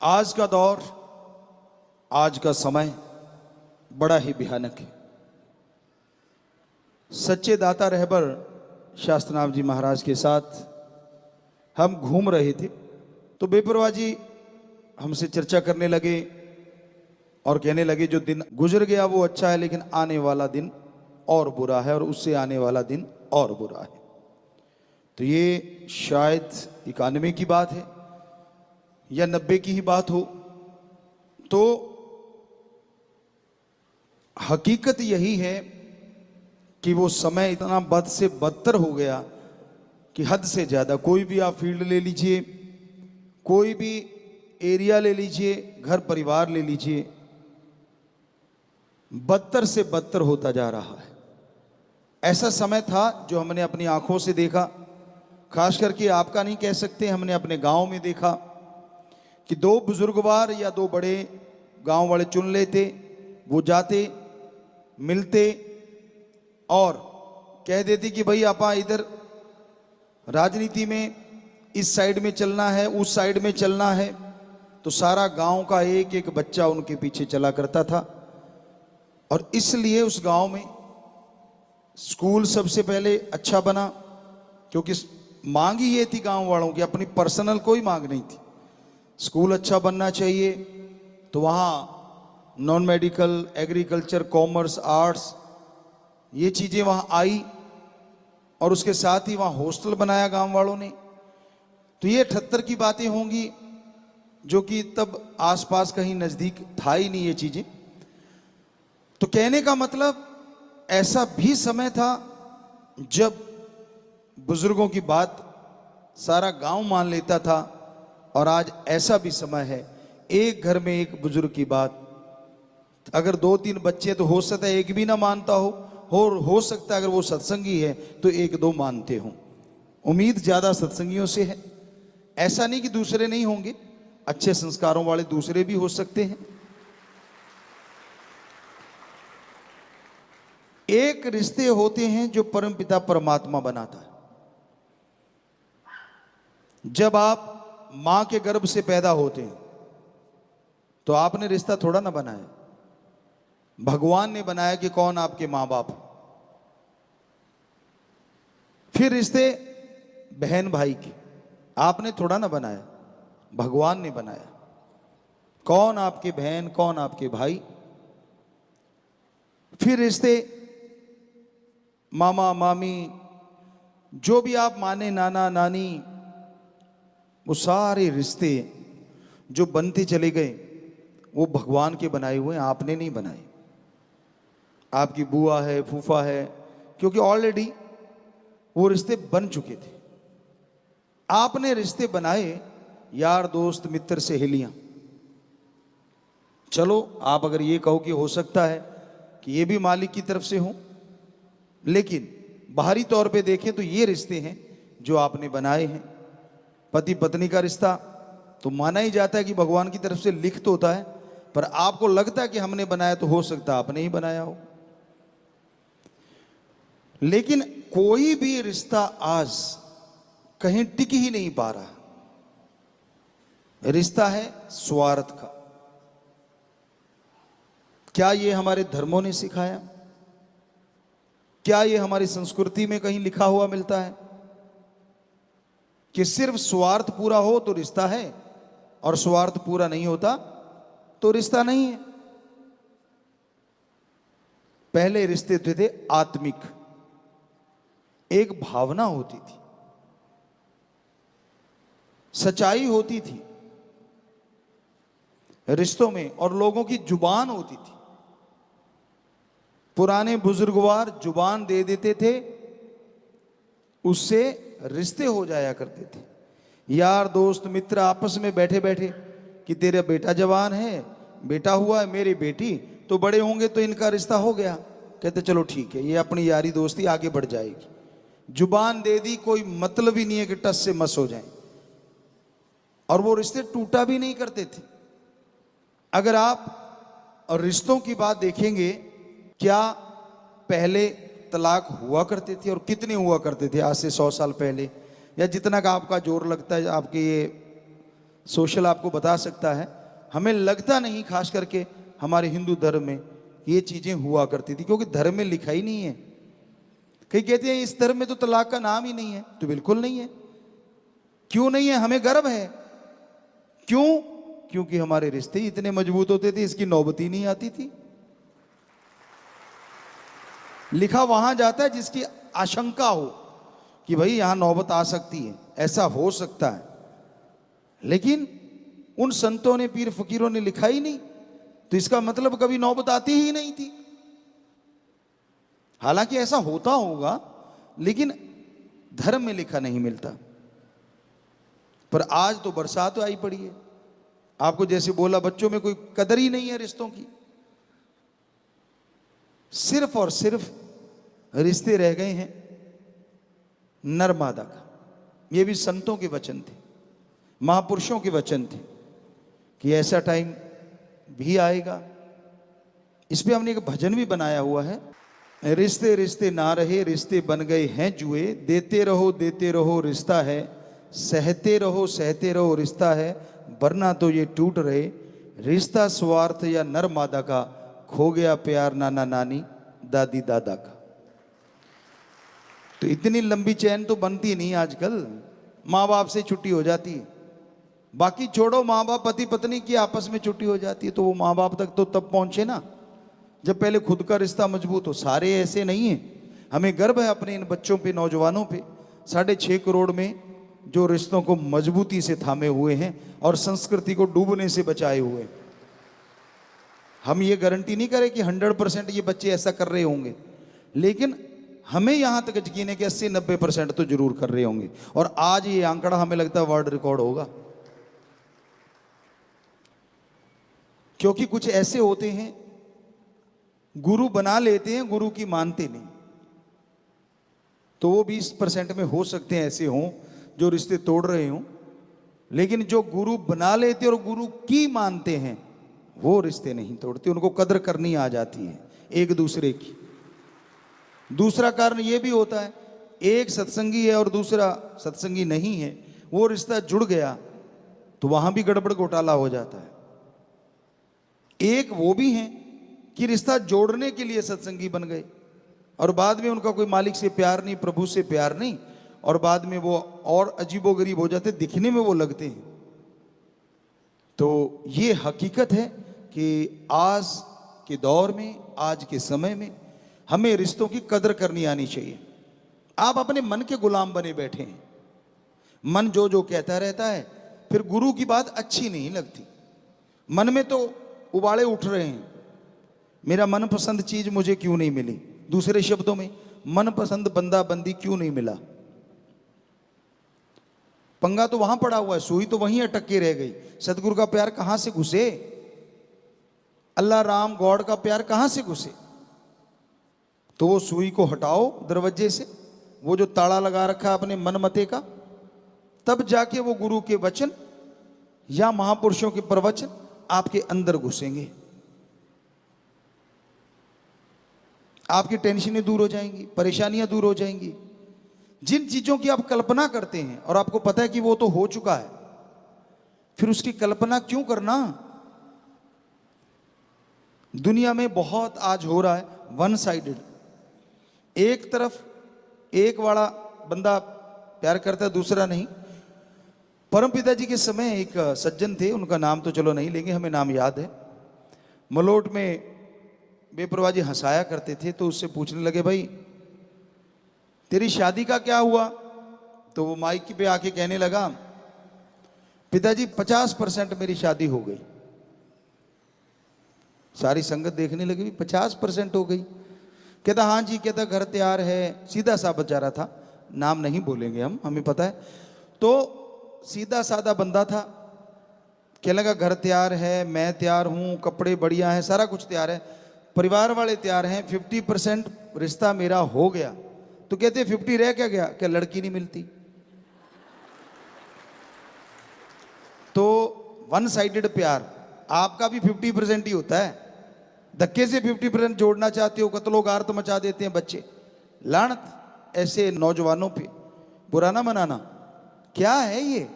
आज का दौर, आज का समय बड़ा ही भयानक है। सच्चे दाता रहबर शास्त्रनाथ जी महाराज के साथ हम घूम रहे थे तो बेपरवाह जी हमसे चर्चा करने लगे और कहने लगे जो दिन गुजर गया वो अच्छा है, लेकिन आने वाला दिन और बुरा है और उससे आने वाला दिन और बुरा है। तो ये शायद 91 की बात है या 90 की ही बात हो। तो हकीकत यही है कि वो समय इतना बद से बदतर हो गया कि हद से ज़्यादा। कोई भी आप फील्ड ले लीजिए, कोई भी एरिया ले लीजिए, घर परिवार ले लीजिए, बदतर से बदतर होता जा रहा है। ऐसा समय था जो हमने अपनी आंखों से देखा, खास करके आपका नहीं कह सकते, हमने अपने गांव में देखा कि दो बुजुर्गवार या दो बड़े गांव वाले चुन लेते, वो जाते मिलते और कह देते कि भाई आपा इधर राजनीति में इस साइड में चलना है, उस साइड में चलना है। तो सारा गांव का एक एक बच्चा उनके पीछे चला करता था। और इसलिए उस गांव में स्कूल सबसे पहले अच्छा बना, क्योंकि मांग ही ये थी गांव वालों की, अपनी पर्सनल कोई मांग नहीं थी। स्कूल अच्छा बनना चाहिए, तो वहाँ non medical, agriculture, commerce, arts ये चीज़ें वहाँ आई और उसके साथ ही वहाँ हॉस्टल बनाया गांव वालों ने। तो ये 78 की बातें होंगी, जो कि तब आसपास कहीं नज़दीक था ही नहीं ये चीज़ें। तो कहने का मतलब ऐसा भी समय था जब बुजुर्गों की बात सारा गांव मान लेता था, और आज ऐसा भी समय है एक घर में एक बुजुर्ग की बात, अगर 2-3 बच्चे तो हो सकता है एक भी ना मानता हो सकता है अगर वो सत्संगी है तो 1-2 मानते हो। उम्मीद ज़्यादा सत्संगियों से है, ऐसा नहीं कि दूसरे नहीं होंगे, अच्छे संस्कारों वाले दूसरे भी हो सकते हैं। एक रिश्ते होते हैं जो परमपिता परमात्मा बनाता है। जब आप मां के गर्भ से पैदा होते हैं तो आपने रिश्ता थोड़ा ना बनाया, भगवान ने बनाया कि कौन आपके मां बाप। फिर रिश्ते बहन भाई के आपने थोड़ा ना बनाया, भगवान ने बनाया। कौन आपके बहन, कौन आपके भाई। फिर रिश्ते मामा मामी, जो भी आप माने, नाना नानी, वो सारे रिश्ते जो बनते चले गए वो भगवान के बनाए हुए हैं, आपने नहीं बनाए। आपकी बुआ है, फूफा है, क्योंकि ऑलरेडी वो रिश्ते बन चुके थे। आपने रिश्ते बनाए यार दोस्त, मित्र, सहेलियां। चलो आप अगर ये कहो कि हो सकता है कि ये भी मालिक की तरफ से हो, लेकिन बाहरी तौर पे देखें तो ये रिश्ते हैं जो आपने बनाए हैं। पति पत्नी का रिश्ता तो माना ही जाता है कि भगवान की तरफ से लिखित होता है, पर आपको लगता है कि हमने बनाया, तो हो सकता है आपने ही बनाया हो। लेकिन कोई भी रिश्ता आज कहीं टिक ही नहीं पा रहा। रिश्ता है स्वार्थ का। क्या ये हमारे धर्मों ने सिखाया? क्या ये हमारी संस्कृति में कहीं लिखा हुआ मिलता है कि सिर्फ स्वार्थ पूरा हो तो रिश्ता है, और स्वार्थ पूरा नहीं होता तो रिश्ता नहीं है? पहले रिश्ते थे आत्मिक, एक भावना होती थी, सच्चाई होती थी रिश्तों में, और लोगों की जुबान होती थी। पुराने बुजुर्गवार जुबान दे देते थे, उससे रिश्ते हो जाया करते थे। यार दोस्त मित्र आपस में बैठे बैठे कि तेरा बेटा जवान है, बेटा हुआ है, मेरी बेटी तो बड़े होंगे तो इनका रिश्ता हो गया, कहते चलो ठीक है, ये अपनी यारी दोस्ती आगे बढ़ जाएगी। जुबान दे दी, कोई मतलब ही नहीं है कि टस से मस हो जाए, और वो रिश्ते टूटा भी नहीं करते थे। अगर आप और रिश्तों की बात देखेंगे, क्या पहले तलाक हुआ करते थे और कितने हुआ करते थे आज से 100 साल पहले, या जितना का आपका जोर लगता है आपके ये सोशल आपको बता सकता है। हमें लगता नहीं, खास करके हमारे हिंदू धर्म में ये चीजें हुआ करती थी, क्योंकि धर्म में लिखा ही नहीं है। कई कहते हैं इस धर्म में तो तलाक का नाम ही नहीं है, तो बिल्कुल नहीं है। क्यों नहीं है? हमें गर्व है। क्यों? क्योंकि हमारे रिश्ते इतने मजबूत होते थे, इसकी नौबत ही नहीं आती थी। लिखा वहां जाता है जिसकी आशंका हो कि भाई यहां नौबत आ सकती है, ऐसा हो सकता है। लेकिन उन संतों ने, पीर फकीरों ने लिखा ही नहीं, तो इसका मतलब कभी नौबत आती ही नहीं थी। हालांकि ऐसा होता होगा, लेकिन धर्म में लिखा नहीं मिलता। पर आज तो बरसात आई पड़ी है। आपको जैसे बोला, बच्चों में कोई कदर ही नहीं है रिश्तों की। सिर्फ और सिर्फ रिश्ते रह गए हैं नर मादा का। ये भी संतों के वचन थे, महापुरुषों के वचन थे कि ऐसा टाइम भी आएगा। इस पे हमने एक भजन भी बनाया हुआ है। रिश्ते रिश्ते ना रहे, रिश्ते बन गए हैं जुए, देते रहो रिश्ता है, सहते रहो रिश्ता है, वरना तो ये टूट रहे। रिश्ता स्वार्थ या नर मादा का, खो गया प्यार नाना नानी दादी दादा का। तो इतनी लंबी चैन तो बनती नहीं आजकल, माँ बाप से छुट्टी हो जाती है। बाकी छोड़ो, माँ बाप पति पत्नी की आपस में छुट्टी हो जाती है, तो वो माँ बाप तक तो तब पहुंचे ना जब पहले खुद का रिश्ता मजबूत हो। सारे ऐसे नहीं है। हमें गर्व है अपने इन बच्चों पे, नौजवानों पे, 6.5 करोड़ में जो रिश्तों को मजबूती से थामे हुए हैं और संस्कृति को डूबने से बचाए हुए। हम ये गारंटी नहीं करें कि 100% ये बच्चे ऐसा कर रहे होंगे, लेकिन हमें यहां तक यकीन है कि 80-90% तो जरूर कर रहे होंगे। और आज ये आंकड़ा हमें लगता है वर्ल्ड रिकॉर्ड होगा, क्योंकि कुछ ऐसे होते हैं गुरु बना लेते हैं, गुरु की मानते नहीं। तो वो 20% में हो सकते हैं ऐसे हों जो रिश्ते तोड़ रहे हों, लेकिन जो गुरु बना लेते और गुरु की मानते हैं वो रिश्ते नहीं तोड़ते। उनको कदर करनी आ जाती है एक दूसरे की। दूसरा कारण ये भी होता है, एक सत्संगी है और दूसरा सत्संगी नहीं है, वो रिश्ता जुड़ गया तो वहां भी गड़बड़ घोटाला हो जाता है। एक वो भी हैं कि रिश्ता जोड़ने के लिए सत्संगी बन गए और बाद में उनका कोई मालिक से प्यार नहीं, प्रभु से प्यार नहीं, और बाद में वो और अजीबोगरीब हो जाते, दिखने में वो लगते हैं। तो ये हकीकत है कि आज के दौर में, आज के समय में हमें रिश्तों की कदर करनी आनी चाहिए। आप अपने मन के गुलाम बने बैठे हैं, मन जो जो कहता रहता है, फिर गुरु की बात अच्छी नहीं लगती। मन में तो उबाले उठ रहे हैं, मेरा मनपसंद चीज मुझे क्यों नहीं मिली, दूसरे शब्दों में मनपसंद बंदा बंदी क्यों नहीं मिला। पंगा तो वहां पड़ा हुआ है, सुई तो वहीं अटक के रह गई। सतगुरु का प्यार कहां से घुसे, अल्लाह राम गॉड का प्यार कहां से घुसे। तो वो सुई को हटाओ दरवाजे से, वो जो ताला लगा रखा है अपने मन मते का, तब जाके वो गुरु के वचन या महापुरुषों के प्रवचन आपके अंदर घुसेंगे। आपकी टेंशनें दूर हो जाएंगी, परेशानियां दूर हो जाएंगी। जिन चीजों की आप कल्पना करते हैं और आपको पता है कि वो तो हो चुका है, फिर उसकी कल्पना क्यों करना। दुनिया में बहुत आज हो रहा है वन साइडेड। एक तरफ एक वाला बंदा प्यार करता है, दूसरा नहीं। परम पिताजी के समय एक सज्जन थे, उनका नाम तो चलो नहीं लेंगे, हमें नाम याद है। मलोट में बेपरवाह जी हंसाया करते थे, तो उससे पूछने लगे, भाई तेरी शादी का क्या हुआ। तो वो माइक पे आके कहने लगा, पिताजी 50% मेरी शादी हो गई। सारी संगत देखने लगी, 50% हो गई। कहता हाँ जी, कहता घर तैयार है। सीधा सा बेचारा था, नाम नहीं बोलेंगे हम, हमें पता है। तो सीधा साधा बंदा था, कहने लगा घर तैयार है, मैं तैयार हूं, कपड़े बढ़िया हैं, सारा कुछ तैयार है, परिवार वाले तैयार हैं, 50% रिश्ता मेरा हो गया। तो कहते 50 रह क्या गया, क्या लड़की नहीं मिलती। तो वन साइडेड प्यार, आपका भी 50% ही होता है। धक्के से 50% जोड़ना चाहते हो, कत्लो गार्त मचा देते हैं बच्चे। लानत ऐसे नौजवानों पे, बुरा ना मनाना। क्या है ये,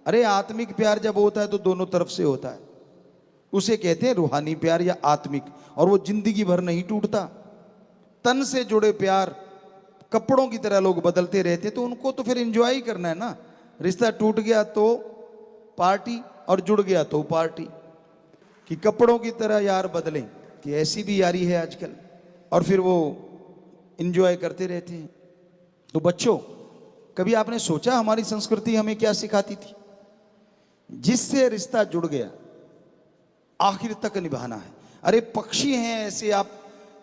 अरे आत्मिक प्यार जब होता है तो दोनों तरफ से होता है, उसे कहते हैं रूहानी प्यार या आत्मिक, और वो जिंदगी भर नहीं टूटता। तन से जुड़े प्यार कपड़ों की तरह लोग बदलते रहते, तो उनको तो फिर एंजॉय ही करना है ना। रिश्ता टूट गया तो पार्टी और जुड़ गया तो पार्टी, कि कपड़ों की तरह यार बदलें, कि ऐसी भी यारी है आजकल, और फिर वो एंजॉय करते रहते हैं। तो बच्चों, कभी आपने सोचा हमारी संस्कृति हमें क्या सिखाती थी? जिससे रिश्ता जुड़ गया आखिर तक निभाना है। अरे पक्षी हैं ऐसे, आप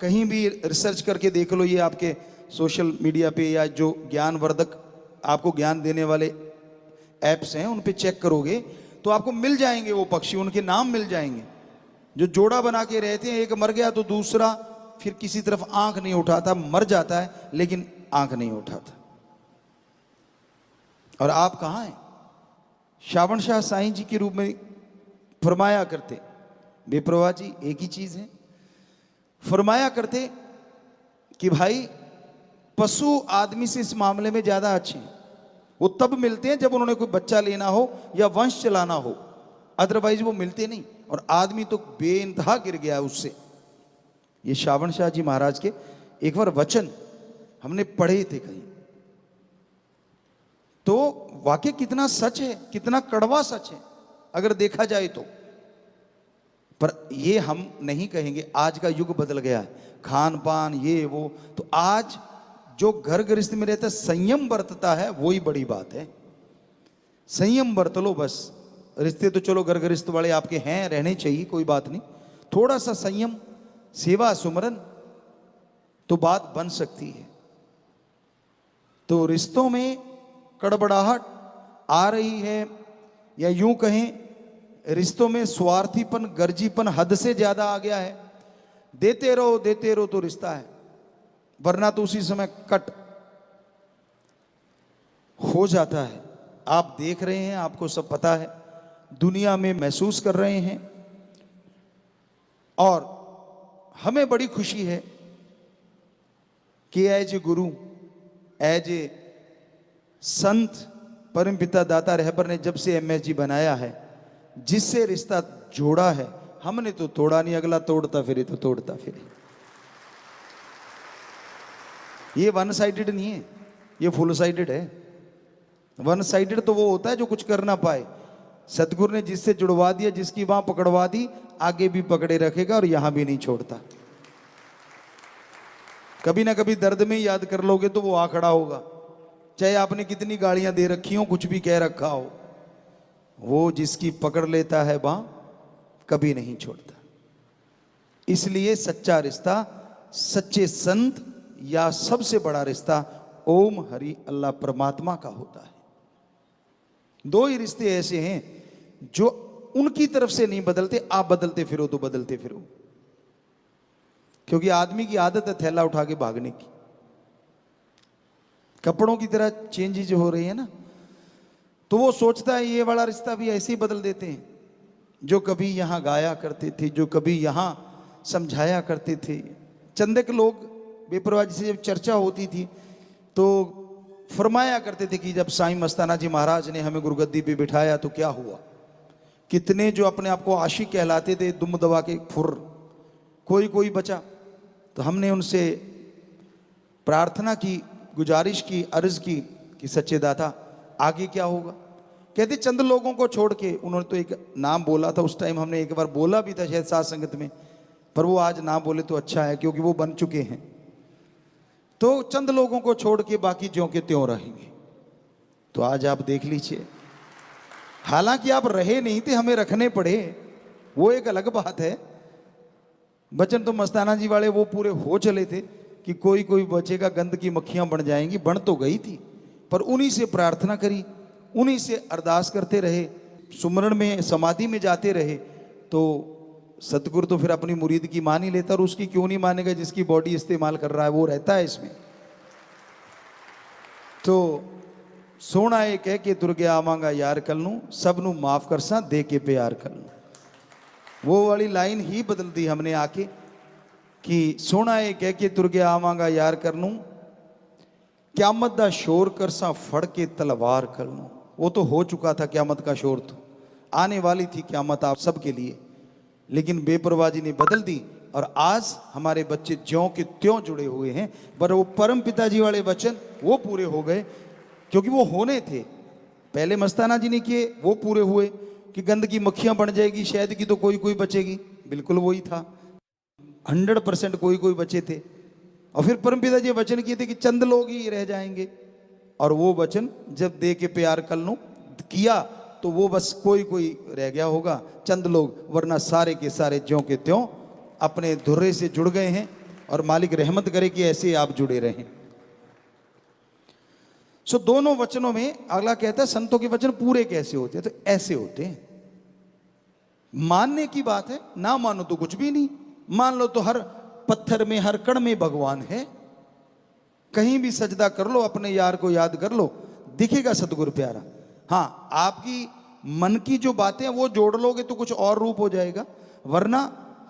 कहीं भी रिसर्च करके देख लो, ये आपके सोशल मीडिया पे या जो ज्ञानवर्धक आपको ज्ञान देने वाले ऐप्स हैं उन पे चेक करोगे तो आपको मिल जाएंगे वो पक्षी, उनके नाम मिल जाएंगे, जो जोड़ा बना के रहते हैं। एक मर गया तो दूसरा फिर किसी तरफ आंख नहीं उठाता, मर जाता है लेकिन आंख नहीं उठाता। और आप कहाँ हैं? श्रावण शाह साईं जी के रूप में फरमाया करते, बेप्रवा जी एक ही चीज है, फरमाया करते कि भाई पशु आदमी से इस मामले में ज्यादा अच्छे हैं। वो तब मिलते हैं जब उन्होंने कोई बच्चा लेना हो या वंश चलाना हो, अदरवाइज वो मिलते नहीं। और आदमी तो बेइंतहा गिर गया है उससे। ये श्रावण शाह जी महाराज के एक बार वचन हमने पढ़े थे कहीं, तो वाकई कितना सच है, कितना कड़वा सच है अगर देखा जाए तो। पर ये हम नहीं कहेंगे, आज का युग बदल गया है, खान पान ये वो, तो आज जो घर गृहस्थ में रहता है संयम बरतता है, वही बड़ी बात है। संयम बरत लो बस। रिश्ते तो चलो घर गृहस्थ वाले आपके हैं, रहने चाहिए, कोई बात नहीं, थोड़ा सा संयम, सेवा सुमरन, तो बात बन सकती है। तो रिश्तों में कड़बड़ाहट आ रही है, या यूं कहें रिश्तों में स्वार्थीपन, गर्जीपन हद से ज्यादा आ गया है। देते रहो तो रिश्ता है, वरना तो उसी समय कट हो जाता है। आप देख रहे हैं, आपको सब पता है, दुनिया में महसूस कर रहे हैं। और हमें बड़ी खुशी है कि as a Guru, as a संत, परमपिता दाता रहबर ने जब से MSG बनाया है, जिससे रिश्ता जोड़ा है, हमने तो तोड़ा नहीं, अगला तोड़ता फिरे तो तोड़ता फिरे। ये वन साइडेड नहीं है, ये फुल साइडेड है। वन साइडेड तो वो होता है जो कुछ कर ना पाए। सतगुरु ने जिससे जुड़वा दिया, जिसकी वहां पकड़वा दी, आगे भी पकड़े रखेगा और यहां भी नहीं छोड़ता। कभी ना कभी दर्द में याद कर लोगे तो वो आ खड़ा होगा, चाहे आपने कितनी गालियां दे रखी हो, कुछ भी कह रखा हो, वो जिसकी पकड़ लेता है बां कभी नहीं छोड़ता। इसलिए सच्चा रिश्ता सच्चे संत या सबसे बड़ा रिश्ता ओम हरि अल्लाह परमात्मा का होता है। दो ही रिश्ते ऐसे हैं जो उनकी तरफ से नहीं बदलते, आप बदलते फिरो तो बदलते फिरो। क्योंकि आदमी की आदत है थैला उठा के भागने की। कपड़ों की तरह चेंजेज हो रही है ना, तो वो सोचता है ये वाला रिश्ता भी ऐसे ही बदल देते हैं। जो कभी यहां गाया करते थे, जो कभी यहां समझाया करते थे, चंदक लोग बेपरवाह से जब चर्चा होती थी तो फरमाया करते थे कि जब साईं मस्ताना जी महाराज ने हमें गुरुगद्दी पे बिठाया तो क्या हुआ। कितने जो अपने आप को आशिक कहलाते थे, दुम दबा के फुर, कोई कोई बचा। तो हमने उनसे प्रार्थना की, गुजारिश की, अर्ज की कि सच्चे दाता आगे क्या होगा। कहते चंद लोगों को छोड़ के, उन्होंने तो एक नाम बोला था उस टाइम, हमने एक बार बोला भी था शायद साथ संगत में, पर वो आज ना बोले तो अच्छा है क्योंकि वो बन चुके हैं। तो चंद लोगों को छोड़ के बाकी ज्यों के त्यों रहेंगे। तो आज आप देख लीजिए, हालांकि आप रहे नहीं थे, हमें रखने पड़े, वो एक अलग बात है। बचन तो मस्ताना जी वाले वो पूरे हो चले थे कि कोई कोई बचेगा, गंद की मक्खियां बन जाएंगी, बन तो गई थी, पर उन्हीं से प्रार्थना करी, उन्हीं से अरदास करते रहे, सुमरण में समाधि में जाते रहे। तो सतगुरु तो फिर अपनी मुरीद की मान ही लेता, और उसकी क्यों नहीं मानेगा जिसकी बॉडी इस्तेमाल कर रहा है, वो रहता है इसमें। तो सोना ये कह के तुर गया आवांगा यार कल नू, सब नू माफ कर सा दे के प्यार कर लूं। वो वाली लाइन ही बदल दी हमने आके कि सोना ये कह के तुर गया आवांगा यार कर लूं, क्यामत दा शोर कर सा फड़ के तलवार कर लूं। वो तो हो चुका था, क़यामत का शोर तो आने वाली थी क़यामत आप सबके लिए, लेकिन बेपरवाही ने बदल दी और आज हमारे बच्चे ज्यों के त्यों जुड़े हुए हैं। पर वो परम पिताजी वाले वचन वो पूरे हो गए, क्योंकि वो होने थे। पहले मस्ताना जी ने किए, वो पूरे हुए कि गंदगी मक्खियां बन जाएगी, शहद की तो कोई कोई बचेगी, बिल्कुल वही था। 100% कोई कोई बचे थे। और फिर परम पिताजी वचन किए थे कि चंद लोग ही रह जाएंगे, और वो वचन जब दे के प्यार कल किया तो वो बस कोई कोई रह गया होगा, चंद लोग, वरना सारे के सारे ज्यों के त्यों अपने धुर्रे से जुड़ गए हैं। और मालिक रहमत करे कि ऐसे आप जुड़े रहें। सो दोनों वचनों में अगला कहता है संतों के वचन पूरे कैसे होते हैं, तो ऐसे होते हैं। मानने की बात है, ना मानो तो कुछ भी नहीं, मान लो तो हर पत्थर में हर कण में भगवान है। कहीं भी सजदा कर लो, अपने यार को याद कर लो, दिखेगा सतगुरु प्यारा। हाँ, आपकी मन की जो बातें हैं वो जोड़ लोगे तो कुछ और रूप हो जाएगा, वरना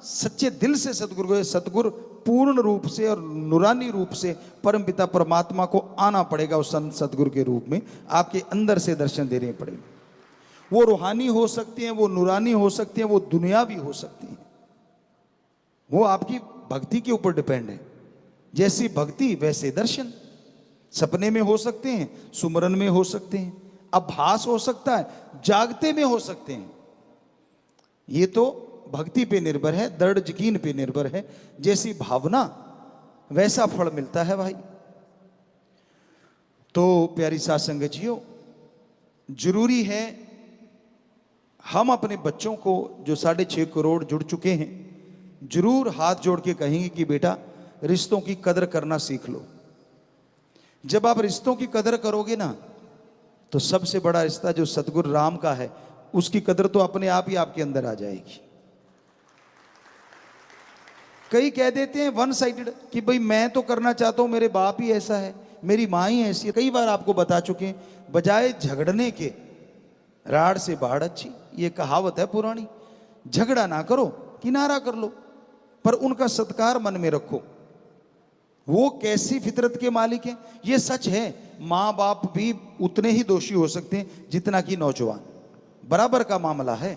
सच्चे दिल से सतगुरु पूर्ण रूप से और नूरानी रूप से परमपिता परमात्मा को आना पड़ेगा। उस संत सतगुरु के रूप में आपके अंदर से दर्शन देने पड़ेंगे। वो रूहानी हो सकती हैं, वो नूरानी हो सकती हैं, वो दुनियावी हो सकती हैं। वो आपकी भक्ति के ऊपर डिपेंड है। जैसी भक्ति वैसे दर्शन। सपने में हो सकते हैं, सुमरन में हो सकते हैं, आभास हो सकता है, जागते में हो सकते हैं। ये तो भक्ति पे निर्भर है, दृढ़ यकीन पे निर्भर है। जैसी भावना वैसा फल मिलता है भाई। तो प्यारी साध संगत जियो, जरूरी है हम अपने बच्चों को जो 6.5 करोड़ जुड़ चुके हैं, जरूर हाथ जोड़ के कहेंगे कि बेटा रिश्तों की कदर करना सीख लो। जब आप रिश्तों की कदर करोगे ना, तो सबसे बड़ा रिश्ता जो सतगुरु राम का है, उसकी कदर तो अपने आप ही आपके अंदर आ जाएगी। कई कह देते हैं वन साइडेड कि भाई मैं तो करना चाहता हूं, मेरे बाप ही ऐसा है, मेरी माँ ही ऐसी है। कई बार आपको बता चुके हैं, बजाय झगड़ने के राड़ से बाढ़ अच्छी, ये कहावत है पुरानी। झगड़ा ना करो, किनारा कर लो, पर उनका सत्कार मन में रखो। वो कैसी फितरत के मालिक हैं, ये सच है। माँ बाप भी उतने ही दोषी हो सकते हैं जितना कि नौजवान, बराबर का मामला है।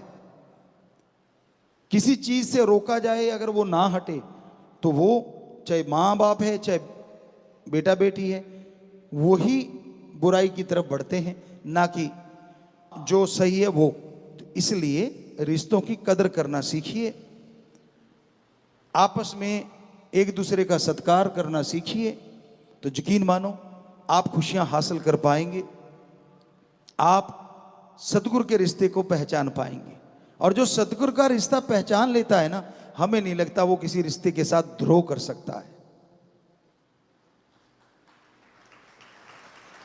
किसी चीज से रोका जाए, अगर वो ना हटे, तो वो चाहे माँ बाप है चाहे बेटा बेटी है, वो ही बुराई की तरफ बढ़ते हैं, ना कि जो सही है वो। तो इसलिए रिश्तों की कदर करना सीखिए, आपस में एक दूसरे का सत्कार करना सीखिए, तो यकीन मानो आप खुशियां हासिल कर पाएंगे, आप सतगुरु के रिश्ते को पहचान पाएंगे। और जो सतगुरु का रिश्ता पहचान लेता है ना, हमें नहीं लगता वो किसी रिश्ते के साथ द्रोह कर सकता है।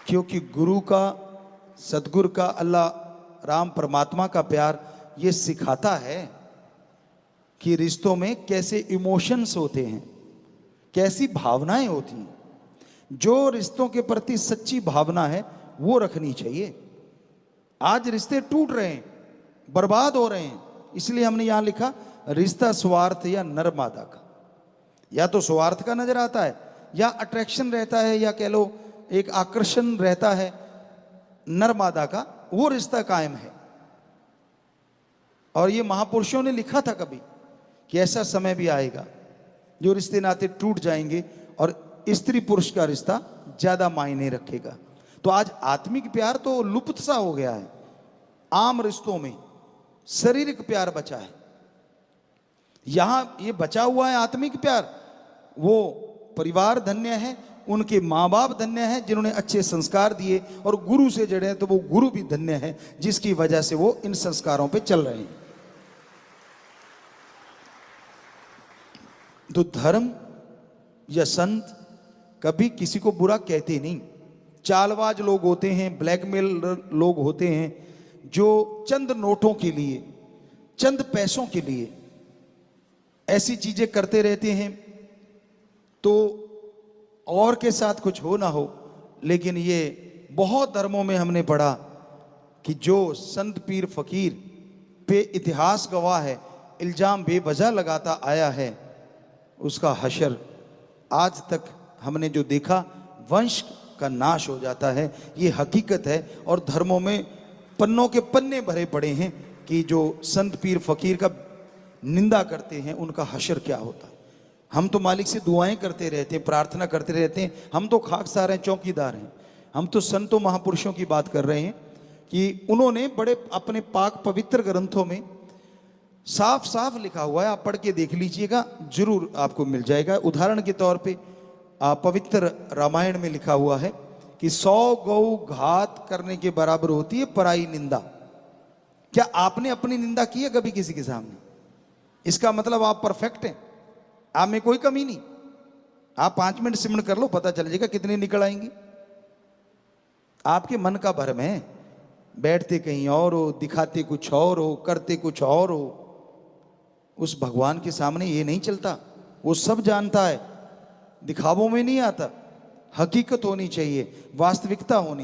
क्योंकि गुरु का, सतगुरु का, अल्लाह राम परमात्मा का प्यार ये सिखाता है कि रिश्तों में कैसे इमोशंस होते हैं, कैसी भावनाएं होती हैं। जो रिश्तों के प्रति सच्ची भावना है वो रखनी चाहिए। आज रिश्ते टूट रहे हैं, बर्बाद हो रहे हैं, इसलिए हमने यहां लिखा रिश्ता स्वार्थ या नर मादा का। या तो स्वार्थ का नजर आता है, या अट्रैक्शन रहता है, या कह लो एक आकर्षण रहता है नर मादा का, वो रिश्ता कायम है। और ये महापुरुषों ने लिखा था कभी कि ऐसा समय भी आएगा जो रिश्ते नाते टूट जाएंगे और स्त्री पुरुष का रिश्ता ज्यादा मायने रखेगा। तो आज आत्मिक प्यार तो लुप्त सा हो गया है। आम रिश्तों में शारीरिक प्यार बचा है। यहां ये बचा हुआ है आत्मिक प्यार। वो परिवार धन्य है, उनके माँ बाप धन्य हैं जिन्होंने अच्छे संस्कार दिए, और गुरु से जड़े हैं तो वो गुरु भी धन्य है जिसकी वजह से वो इन संस्कारों पे चल रहे हैं। तो धर्म या संत कभी किसी को बुरा कहते नहीं। चालबाज लोग होते हैं, ब्लैकमेल लोग होते हैं, जो चंद नोटों के लिए, चंद पैसों के लिए ऐसी चीजें करते रहते हैं। तो और के साथ कुछ हो ना हो, लेकिन ये बहुत धर्मों में हमने पढ़ा कि जो संत पीर फकीर पे इतिहास गवाह है, इल्जाम बेवजह लगाता आया है, उसका हशर आज तक हमने जो देखा, वंश का नाश हो जाता है। ये हकीकत है। और धर्मों में पन्नों के पन्ने भरे पड़े हैं कि जो संत पीर फकीर का निंदा करते हैं उनका हशर क्या होता है। हम तो मालिक से दुआएं करते रहते हैं, प्रार्थना करते रहते हैं, हम तो खाकसार हैं, चौकीदार हैं। हम तो संतों महापुरुषों की बात कर रहे हैं कि उन्होंने बड़े अपने पाक पवित्र ग्रंथों में साफ साफ लिखा हुआ है, आप पढ़ के देख लीजिएगा, जरूर आपको मिल जाएगा। उदाहरण के तौर पे पवित्र रामायण में लिखा हुआ है कि 100 गौ घात करने के बराबर होती है पराई निंदा। क्या आपने अपनी निंदा की है कभी किसी के सामने? इसका मतलब आप परफेक्ट हैं, आप में कोई कमी नहीं। आप 5 मिनट सिमरण कर लो, पता चल जाएगा कितनी निकल आएंगी। आपके मन का भ्रम है, बैठते कहीं और हो, दिखाते कुछ और हो, करते कुछ और हो। उस भगवान के सामने ये नहीं चलता, वो सब जानता है, दिखावों में नहीं आता। हकीकत होनी चाहिए, वास्तविकता होनी